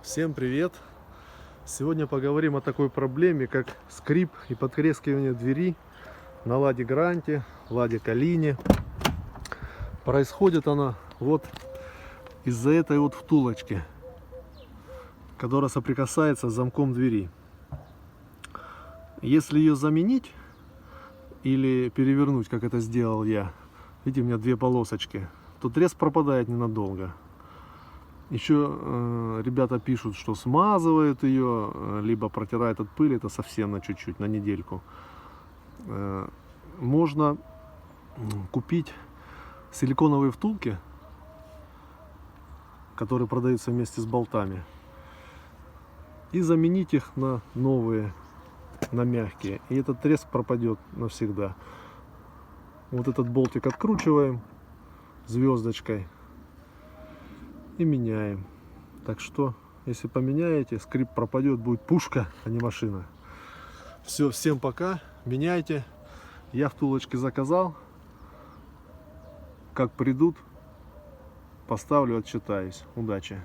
Всем привет! Сегодня поговорим о такой проблеме, как скрип и потрескивание двери на Ладе Гранте, Ладе Калине. Происходит она вот из-за этой вот втулочки, которая соприкасается с замком двери. Если ее заменить или перевернуть, как это сделал я, видите, у меня две полосочки, то треск пропадает ненадолго. Еще ребята пишут, что смазывают ее, либо протирают от пыли, это совсем на чуть-чуть, на недельку. Можно купить силиконовые втулки, которые продаются вместе с болтами, и заменить их на новые, на мягкие. И этот треск пропадет навсегда. Вот этот болтик откручиваем звездочкой и меняем. Так что, если поменяете, скрип пропадет, будет пушка, а не машина. Все, всем пока, меняйте. Я втулочки заказал. Как придут, поставлю, отчитаюсь. Удачи!